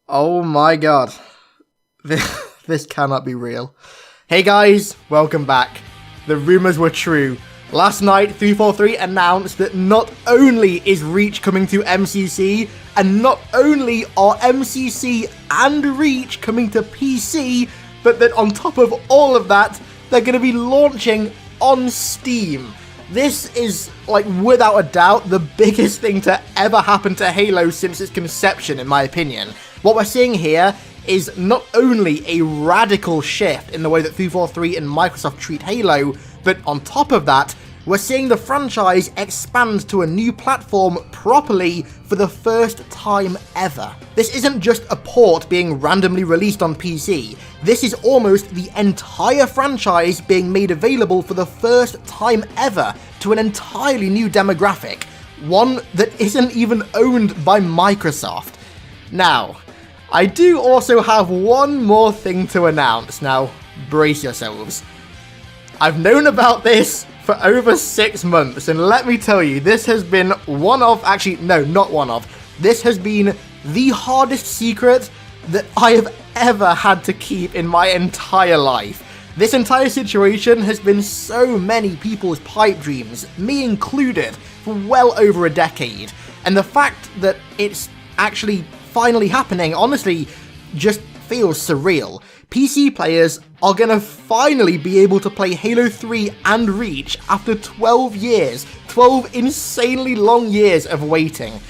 Oh my god. This cannot be real. Hey guys, welcome back. The rumours were true. Last night, 343 announced that not only is Reach coming to MCC, and not only are MCC and Reach coming to PC, but that on top of all of that, they're going to be launching on Steam. This is, like, without a doubt, the biggest thing to ever happen to Halo since its conception, in my opinion. What we're seeing here is not only a radical shift in the way that 343 and Microsoft treat Halo, but on top of that, we're seeing the franchise expand to a new platform properly for the first time ever. This isn't just a port being randomly released on PC. This is almost the entire franchise being made available for the first time ever to an entirely new demographic, one that isn't even owned by Microsoft. Now, I do also have one more thing to announce. Now, brace yourselves. I've known about this for over 6 months, and let me tell you, this has been this has been the hardest secret that I have ever had to keep in my entire life. This entire situation has been so many people's pipe dreams, me included, for well over a decade, and the fact that it's actually finally happening, honestly, just feels surreal. PC players are gonna finally be able to play Halo 3 and Reach after 12 years. 12 insanely long years of waiting.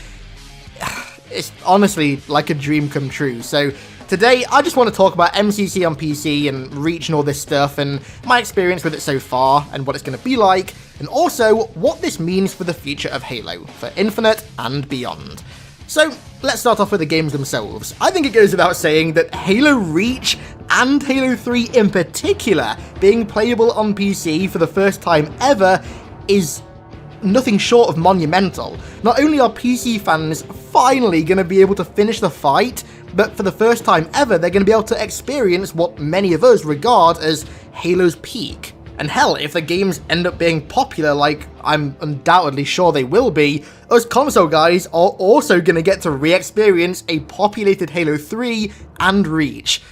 It's honestly like a dream come true. So today, I just want to talk about MCC on PC and Reach and all this stuff, and my experience with it so far, and what it's going to be like, and also what this means for the future of Halo, for Infinite and beyond. So, let's start off with the games themselves. I think it goes without saying that Halo Reach and Halo 3 in particular being playable on PC for the first time ever is nothing short of monumental. Not only are PC fans finally going to be able to finish the fight, but for the first time ever they're going to be able to experience what many of us regard as Halo's peak. And hell, if the games end up being popular like I'm undoubtedly sure they will be, us console guys are also going to get to re-experience a populated Halo 3 and Reach.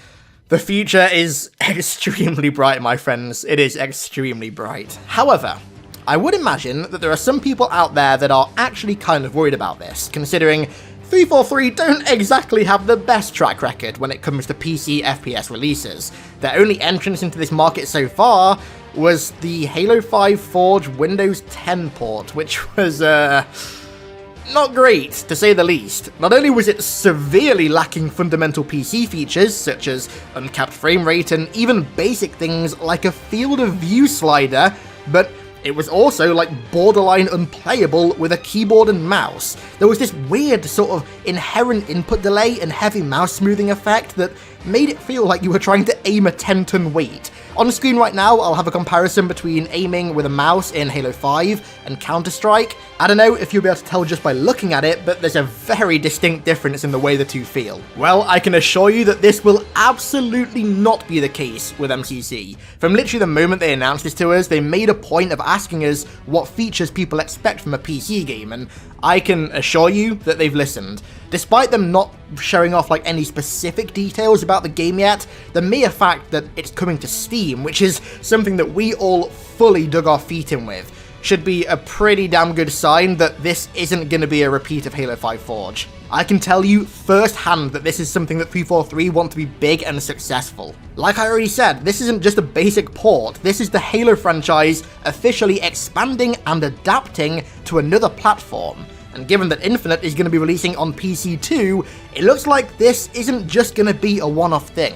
The future is extremely bright, my friends. It is extremely bright. However, I would imagine that there are some people out there that are actually kind of worried about this, considering 343 don't exactly have the best track record when it comes to PC FPS releases. Their only entrance into this market so far was the Halo 5 Forge Windows 10 port, which was, not great, to say the least. Not only was it severely lacking fundamental PC features, such as uncapped frame rate and even basic things like a field of view slider, but it was also, like, borderline unplayable with a keyboard and mouse. There was this weird sort of inherent input delay and heavy mouse smoothing effect that made it feel like you were trying to aim a 10-ton weight. On screen right now, I'll have a comparison between aiming with a mouse in Halo 5 and Counter-Strike. I don't know if you'll be able to tell just by looking at it, but there's a very distinct difference in the way the two feel. Well, I can assure you that this will absolutely not be the case with MCC. From literally the moment they announced this to us, they made a point of asking us what features people expect from a PC game, and I can assure you that they've listened. Despite them not showing off like any specific details about the game yet, the mere fact that it's coming to Steam, which is something that we all fully dug our feet in with, should be a pretty damn good sign that this isn't going to be a repeat of Halo 5 Forge. I can tell you firsthand that this is something that 343 want to be big and successful. Like I already said, this isn't just a basic port, this is the Halo franchise officially expanding and adapting to another platform. And given that Infinite is going to be releasing on PC too, it looks like this isn't just going to be a one-off thing.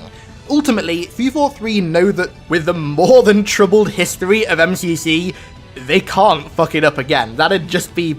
Ultimately, 343 know that with the more than troubled history of MCC, they can't fuck it up again. That'd just be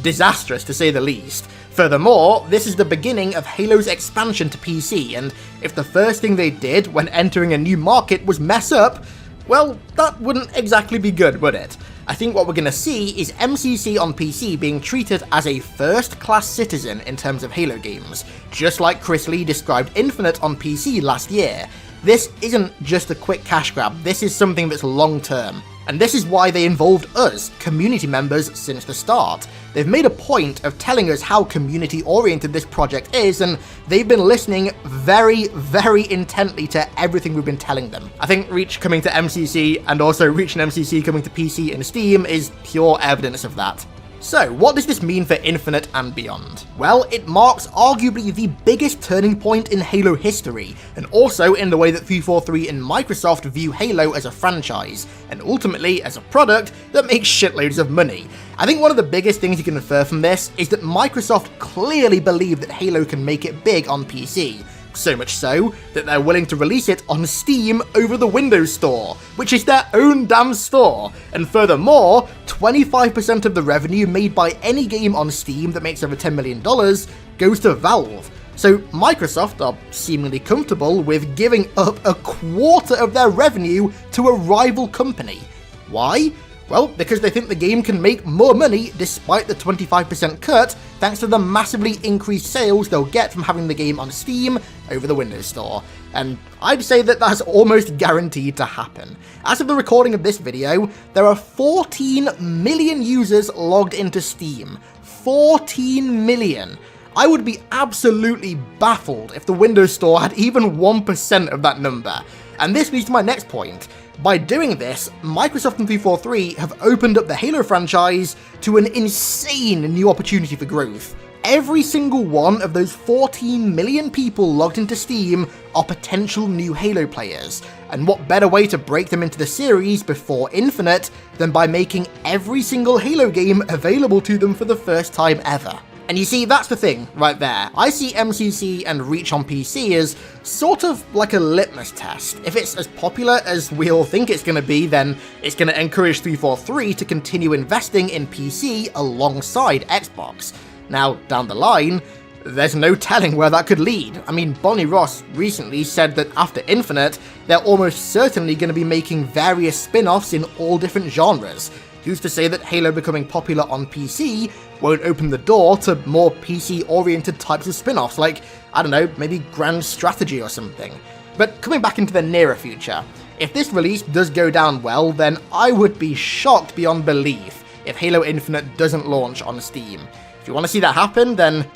disastrous, to say the least. Furthermore, this is the beginning of Halo's expansion to PC, and if the first thing they did when entering a new market was mess up, well, that wouldn't exactly be good, would it? I think what we're going to see is MCC on PC being treated as a first-class citizen in terms of Halo games, just like Chris Lee described Infinite on PC last year. This isn't just a quick cash grab, this is something that's long-term. And this is why they involved us, community members, since the start. They've made a point of telling us how community-oriented this project is, and they've been listening very, very intently to everything we've been telling them. I think Reach coming to MCC and also Reach and MCC coming to PC and Steam is pure evidence of that. So, what does this mean for Infinite and beyond? Well, it marks arguably the biggest turning point in Halo history, and also in the way that 343 and Microsoft view Halo as a franchise, and ultimately as a product that makes shitloads of money. I think one of the biggest things you can infer from this is that Microsoft clearly believe that Halo can make it big on PC. So much so that they're willing to release it on Steam over the Windows Store, which is their own damn store. And furthermore, 25% of the revenue made by any game on Steam that makes over $10 million goes to Valve. So Microsoft are seemingly comfortable with giving up a quarter of their revenue to a rival company. Why? Well, because they think the game can make more money despite the 25% cut, thanks to the massively increased sales they'll get from having the game on Steam over the Windows Store. And I'd say that that's almost guaranteed to happen. As of the recording of this video, there are 14 million users logged into Steam. 14 million! I would be absolutely baffled if the Windows Store had even 1% of that number. And this leads to my next point. By doing this, Microsoft and 343 have opened up the Halo franchise to an insane new opportunity for growth. Every single one of those 14 million people logged into Steam are potential new Halo players, and what better way to break them into the series before Infinite than by making every single Halo game available to them for the first time ever. And you see, that's the thing right there. I see MCC and Reach on PC as sort of like a litmus test. If it's as popular as we all think it's going to be, then it's going to encourage 343 to continue investing in PC alongside Xbox. Now, down the line, there's no telling where that could lead. I mean, Bonnie Ross recently said that after Infinite, they're almost certainly going to be making various spin-offs in all different genres. Who's to say that Halo becoming popular on PC won't open the door to more PC-oriented types of spin-offs, like, I don't know, maybe Grand Strategy or something. But coming back into the nearer future, if this release does go down well, then I would be shocked beyond belief if Halo Infinite doesn't launch on Steam. If you want to see that happen, then,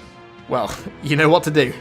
well, you know what to do.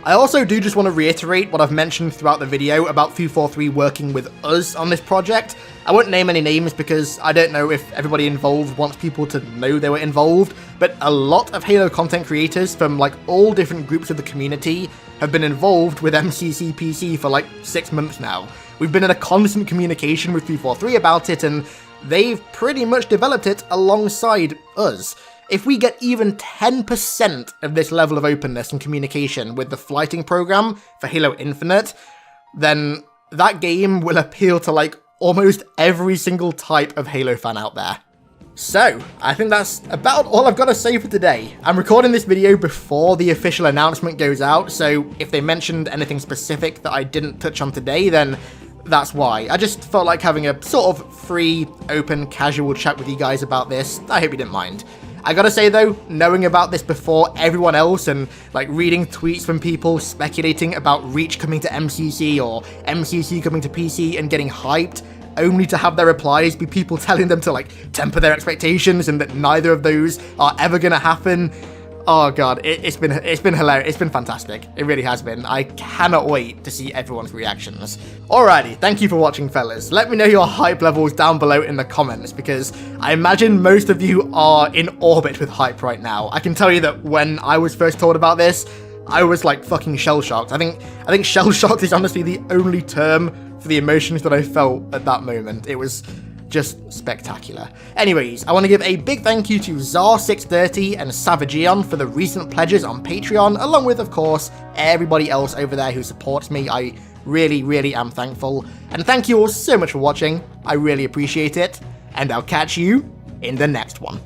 I also do just want to reiterate what I've mentioned throughout the video about 343 working with us on this project. I won't name any names because I don't know if everybody involved wants people to know they were involved, but a lot of Halo content creators from like all different groups of the community have been involved with MCC PC for like 6 months now. We've been in a constant communication with 343 about it, and they've pretty much developed it alongside us. If we get even 10% of this level of openness and communication with the flighting program for Halo Infinite, then that game will appeal to like almost every single type of Halo fan out there. So, I think that's about all I've got to say for today. I'm recording this video before the official announcement goes out, so if they mentioned anything specific that I didn't touch on today, then that's why. I just felt like having a sort of free, open, casual chat with you guys about this. I hope you didn't mind. I gotta say though, knowing about this before everyone else and like reading tweets from people speculating about Reach coming to MCC or MCC coming to PC and getting hyped, only to have their replies be people telling them to like temper their expectations and that neither of those are ever gonna happen. Oh god, it's been hilarious. It's been fantastic. It really has been. I cannot wait to see everyone's reactions. Alrighty, thank you for watching, fellas. Let me know your hype levels down below in the comments, because I imagine most of you are in orbit with hype right now. I can tell you that when I was first told about this, I was like fucking shell-shocked. I think shell-shocked is honestly the only term for the emotions that I felt at that moment. It was just spectacular. Anyways, I want to give a big thank you to Zar630 and Savageon for the recent pledges on Patreon, along with, of course, everybody else over there who supports me. I really, really am thankful. And thank you all so much for watching. I really appreciate it. And I'll catch you in the next one.